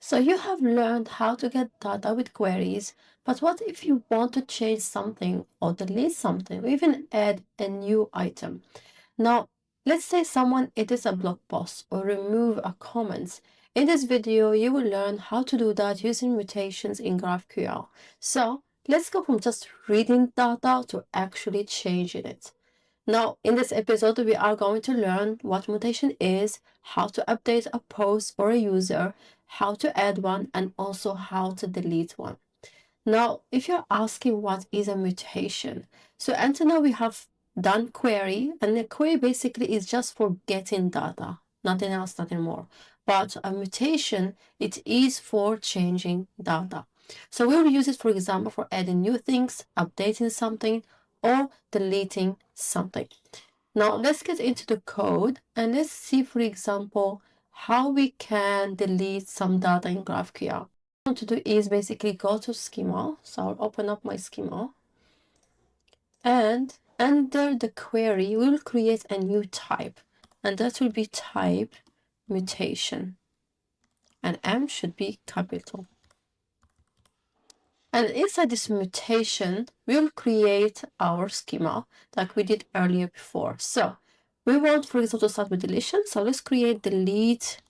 So you have learned how to get data with queries, but what if you want to change something or delete something or even add a new item? Now, let's say someone edits a blog post or remove a comment. In this video, you will learn how to do that using mutations in GraphQL. So let's go from just reading data to actually changing it. Now, in this episode, we are going to learn what mutation is, how to update a post or a user, how to add one, and also how to delete one. Now, if you're asking what is a mutation, so until now we have done query, and the query basically is just for getting data, nothing else, nothing more. But a mutation, it is for changing data. So we'll use it, for example, for adding new things, updating something, or deleting something. Now let's get into the code and let's see, for example, how we can delete some data in GraphQL. What I want to do is basically go to Schema. So I'll open up my Schema. And under the query, we'll create a new type. And that will be type mutation. And M should be capital. And inside this mutation, we'll create our schema like we did earlier before. So we want, for example, to start with deletion. So let's create delete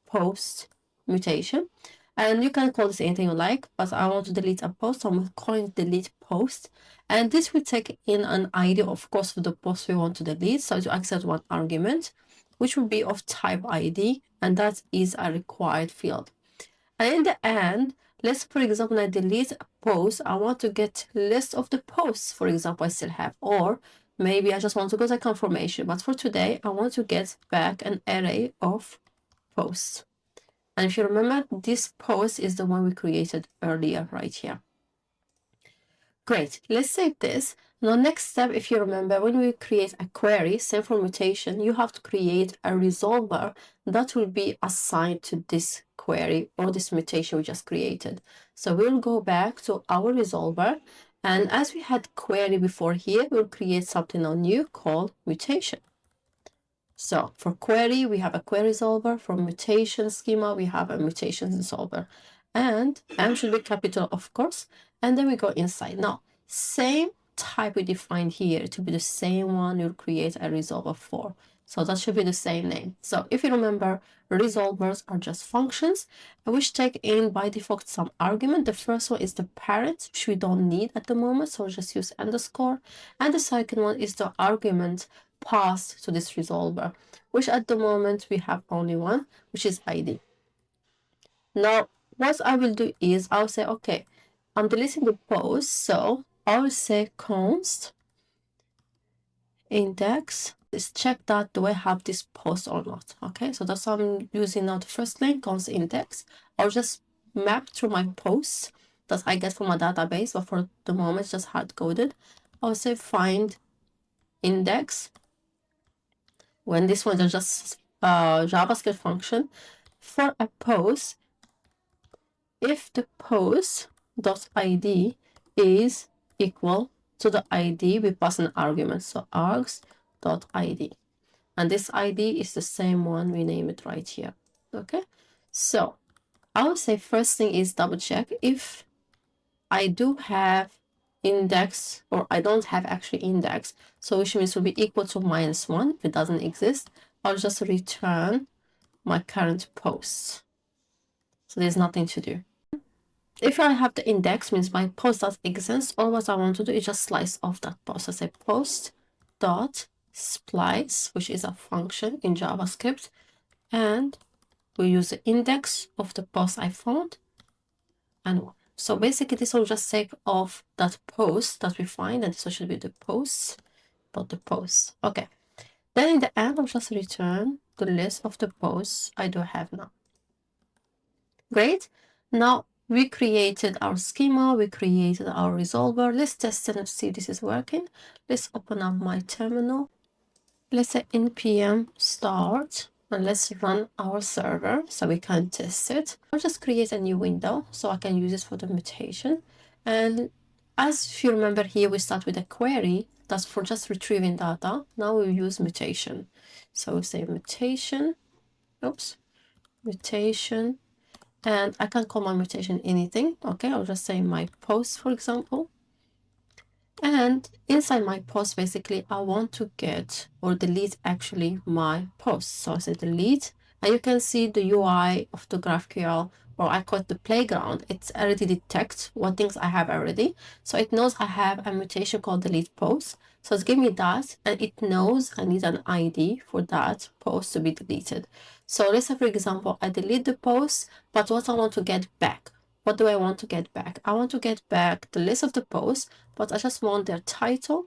post mutation. And you can call this anything you like, but I want to delete a post, so I'm calling it delete post. And this will take in an ID, of course, for the post we want to delete. So to accept one argument, which will be of type ID, and that is a required field. And in the end, let's, for example, I delete a post. I want to get list of the posts, for example, I still have, or maybe I just want to go to confirmation. But for today, I want to get back an array of posts. And if you remember, this post is the one we created earlier right here. Great, let's save this. Now, next step, if you remember, when we create a query, same for mutation, you have to create a resolver that will be assigned to this query or this mutation we just created. So we'll go back to our resolver, and as we had query before here, we'll create something new called mutation. So for query, we have a query resolver. For mutation schema, we have a mutation resolver. And M should be capital, of course. And then we go inside. Now, same type we defined here to be the same one you'll create a resolver for. So that should be the same name. So if you remember, resolvers are just functions which take in by default some argument. The first one is the parent, which we don't need at the moment, so we'll just use underscore. And the second one is the argument passed to this resolver, which at the moment we have only one, which is ID. Now, what I will do is I'll say, okay, I'm deleting the post, so I'll say const index. Let's check that, do I have this post or not? Okay, so that's what I'm using now. The first link, const index. I'll just map through my posts that I get from a database, but for the moment it's just hard coded. I'll say find index. When this one is just JavaScript function for a post, if the post.id is equal to the ID, we pass an argument. So args.id. And this ID is the same one, we name it right here. Okay, so I would say first thing is double check if I do have index or I don't have actually index, so which means will be equal to -1. If it doesn't exist, I'll just return my current posts. So there's nothing to do. If I have the index, means my post does exist, all what I want to do is just slice off that post. I say post dot splice, which is a function in JavaScript, and we use the index of the post I found and 1. So basically this will just take off that post that we find, and this should be the posts, not the posts. Okay, then in the end I'll just return the list of the posts I do have now. Great, now we created our schema, we created our resolver. Let's test it and see if this is working. Let's open up my terminal. Let's say npm start, and let's run our server so we can test it. I'll just create a new window so I can use it for the mutation. And as if you remember here, we start with a query that's for just retrieving data. Now we use mutation. So we say mutation, mutation, And I can call my mutation anything. Okay, I'll just say my post, for example. And inside my post, basically, I want to get or delete actually my post. So I say delete, and you can see the UI of the GraphQL, or I call it the playground. It's already detects what things I have already. So it knows I have a mutation called delete post. So it's giving me that, and it knows I need an ID for that post to be deleted. So let's say, for example, I delete the post, but what I want to get back. What do I want to get back? I want to get back the list of the posts, but I just want their title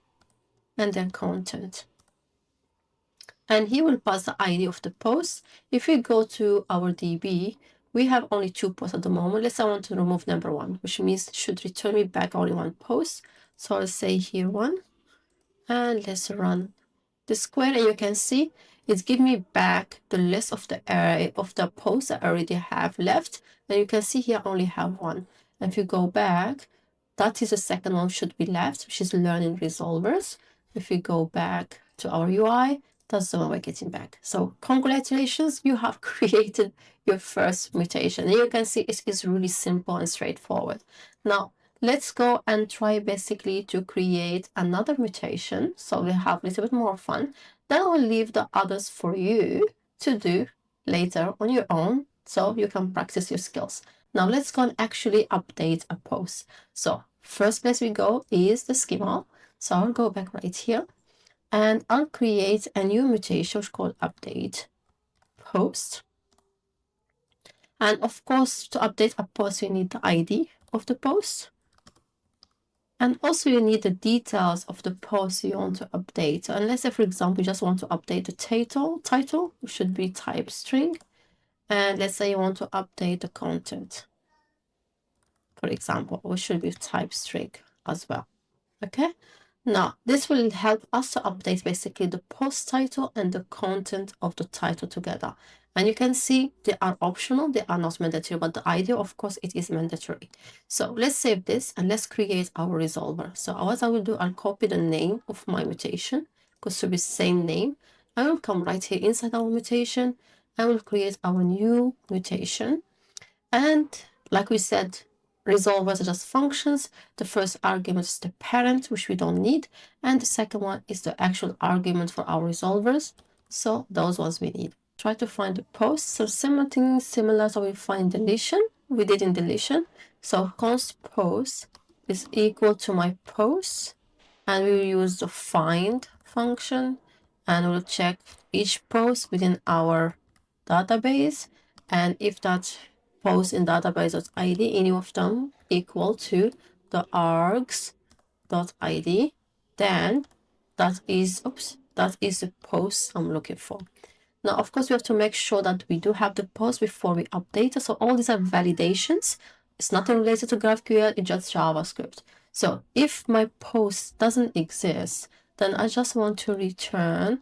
and their content. And he will pass the ID of the post. If we go to our DB, we have only 2 posts at the moment. Let's say I want to remove number 1, which means it should return me back only 1 post. So I'll say here 1, and let's run the square, and you can see it's giving me back the list of the array of the posts I already have left. And you can see here I only have 1. And if you go back, that is the second one should be left, which is learning resolvers. If we go back to our UI, that's the one we're getting back. So congratulations, you have created your first mutation. And you can see it is really simple and straightforward. Now, let's go and try basically to create another mutation so we have a little bit more fun. Then I will leave the others for you to do later on your own so you can practice your skills. Now let's go and actually update a post. So first place we go is the schema. So I'll go back right here and I'll create a new mutation called update post. And of course, to update a post, you need the ID of the post. And also you need the details of the post you want to update. So let's say, for example, you just want to update the title, which should be type string. And let's say you want to update the content, for example, which should be type string as well. Okay. Now, this will help us to update basically the post title and the content of the title together. And you can see they are optional, they are not mandatory, but the idea, of course, it is mandatory. So let's save this and let's create our resolver. So what I will do, I'll copy the name of my mutation, because it should be the same name. I will come right here inside our mutation. I will create our new mutation. And like we said, resolvers are just functions. The first argument is the parent, which we don't need. And the second one is the actual argument for our resolvers. So those ones we need. Try to find the post. So similar things, similar. So we find deletion. We did in deletion. So const post is equal to my post. And we will use the find function. And we'll check each post within our database. And if that post in database.id, any of them equal to the args.id, then that is the post I'm looking for. Now, of course, we have to make sure that we do have the post before we update it. So all these are validations. It's not related to GraphQL, it's just JavaScript. So if my post doesn't exist, then I just want to return.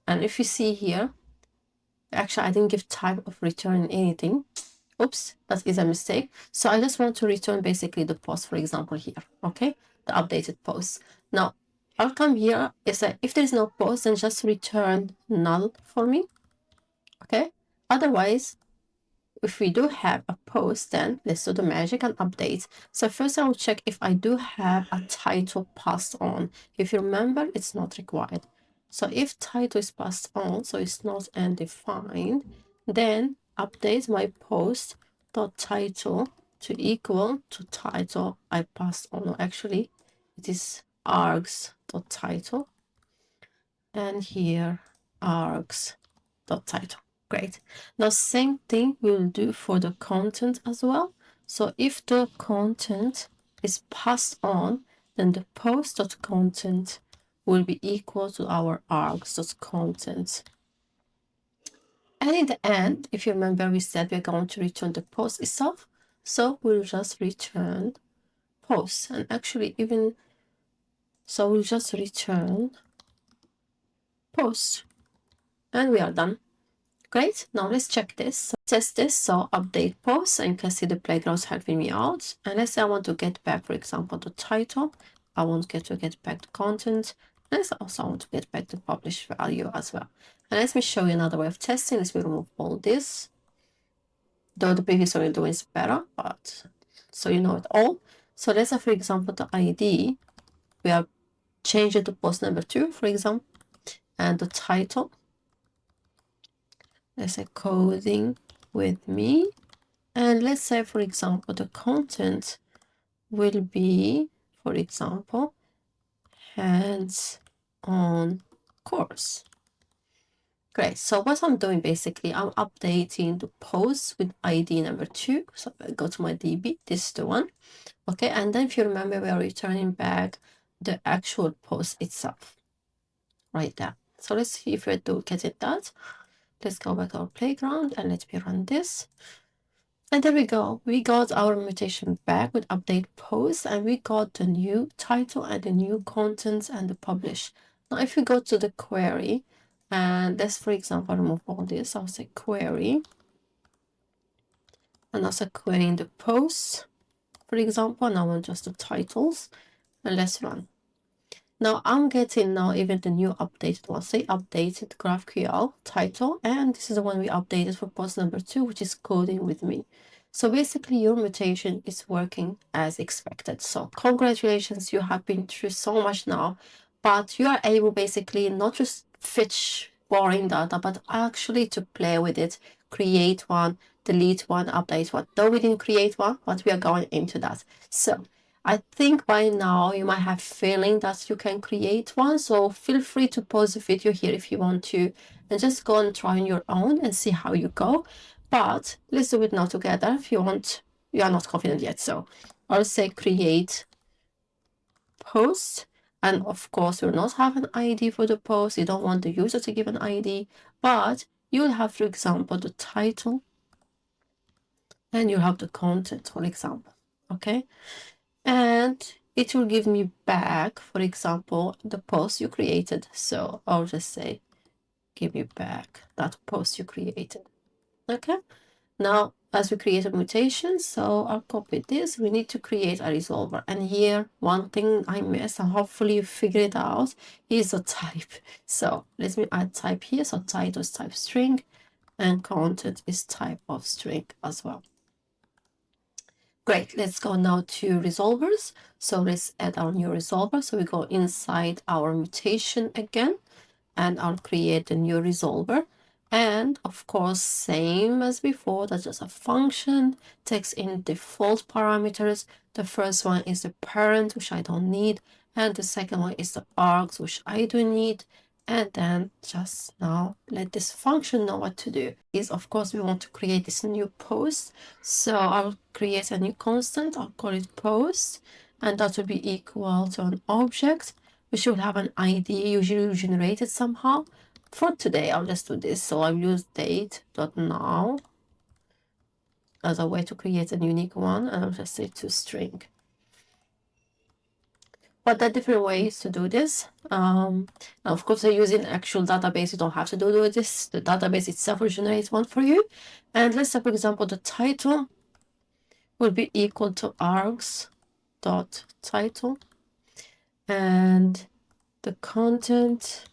And if you see here, actually, I didn't give type of return anything. Oops, that is a mistake. So I just want to return basically the post, for example, here, okay? The updated post. Now, I'll come here. If there is no post, then just return null for me, okay? Otherwise, if we do have a post, then let's do the magic and update. So first I will check if I do have a title passed on. If you remember, it's not required. So if title is passed on, so it's not undefined, then update my post dot title to equal to title I passed on. No, actually, it is args dot title, and here args dot title. Great. Now same thing we'll do for the content as well. So if the content is passed on, then the post.content will be equal to our args.content. And in the end, if you remember, we said we're going to return the post itself. So we'll just return post. And actually so we'll just return post. And we are done. Great, now let's check this. Test this, so update post, and you can see the playground's helping me out. And let's say I want to get back, for example, the title. I want to get back the content. And let's also want to get back the published value as well. And let me show you another way of testing. Let's remove all this. though the previous one we're doing is better, but so you know it all. So let's say, for example, the ID, we have changed it to post number 2, for example, and the title, let's say coding with me. And let's say, for example, the content will be, for example, hands-on course. Great. So what I'm doing basically, I'm updating the post with ID number 2. So I go to my DB, this is the one. Okay, and then if you remember, we are returning back the actual post itself right there. So let's see if we do get it that. Let's go back to our playground and let me run this. And there we go. We got our mutation back with update post, and we got the new title and the new contents and the publish. Now, if we go to the query, and let's, for example, remove all this, I'll say query, and also querying the posts, for example, and I want just the titles, and let's run. Now I'm getting now even the new updated one, say updated GraphQL title, and this is the one we updated for post number 2, which is coding with me. So basically your mutation is working as expected. So congratulations, you have been through so much now, but you are able basically not just fetch boring data, but actually to play with it, create one, delete one, update one. Though we didn't create one, but we are going into that. So I think by now you might have feeling that you can create one, so feel free to pause the video here if you want to, and just go and try on your own and see how you go. But let's do it now together if you want. You are not confident yet, so I'll say create post, and of course you'll not have an ID for the post. You don't want the user to give an ID, but you'll have, for example, the title, and you have the content, for example. Okay. And it will give me back, for example, the post you created. So I'll just say, give me back that post you created. Okay. Now, as we create a mutation, so I'll copy this. We need to create a resolver. And here, one thing I missed, and hopefully you figure it out, is a type. So let me add type here. So title is type string, and content is type of string as well. Great, let's go now to resolvers. So let's add our new resolver. So we go inside our mutation again, and I'll create a new resolver. And of course, same as before, that's just a function, takes in default parameters. The first one is the parent, which I don't need. And the second one is the args, which I do need. And then just now let this function know what to do. Is of course we want to create this new post. So I'll create a new constant. I'll call it post, and that will be equal to an object which will have an ID usually generated somehow. For today, I'll just do this. So I'll use date.now as a way to create a unique one, and I'll just say to string. But there are different ways to do this. Now, of course, you're using actual database. You don't have to do this. The database itself will generate one for you. And let's say, for example, the title will be equal to args.title. And the content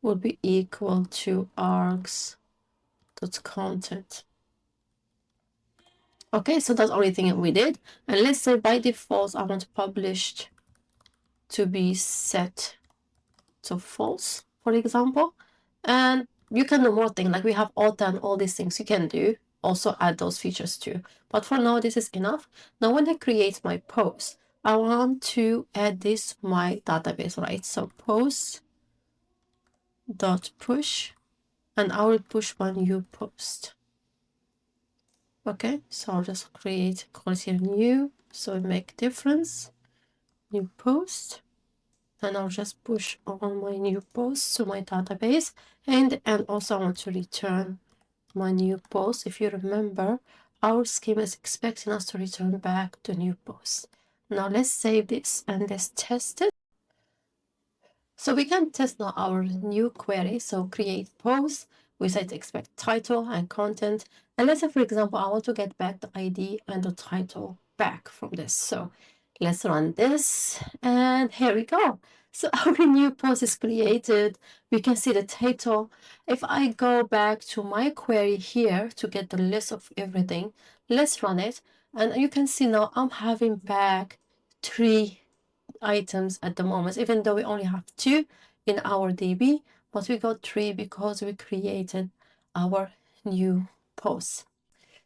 will be equal to args.content. Okay, so that's the only thing we did. And let's say by default, I want published to be set to false, for example. And you can do more things, like we have auto and all these things you can do. Also add those features too. But for now, this is enough. Now, when I create my post, I want to add this to my database, right? So post.push, and I will push my new post. Okay, so I'll just call it here new, so it make difference, new post, and I'll just push all my new posts to my database, and also I want to return my new post. If you remember, our schema is expecting us to return back the new post. Now let's save this and let's test it. So we can test now our new query. So create post, we set expect title and content. And let's say, for example, I want to get back the ID and the title back from this. So Let's run this, and here we go. So our new post is created. We can see the title. If I go back to my query here to get the list of everything, let's run it. And you can see now I'm having back 3 items at the moment, even though we only have 2 in our DB, but we got 3 because we created our new post.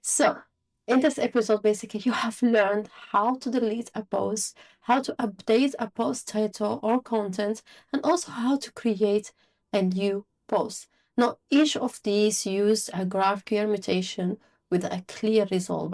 So in this episode, basically, you have learned how to delete a post, how to update a post title or content, and also how to create a new post. Now, each of these use a GraphQL mutation with a clear resolver.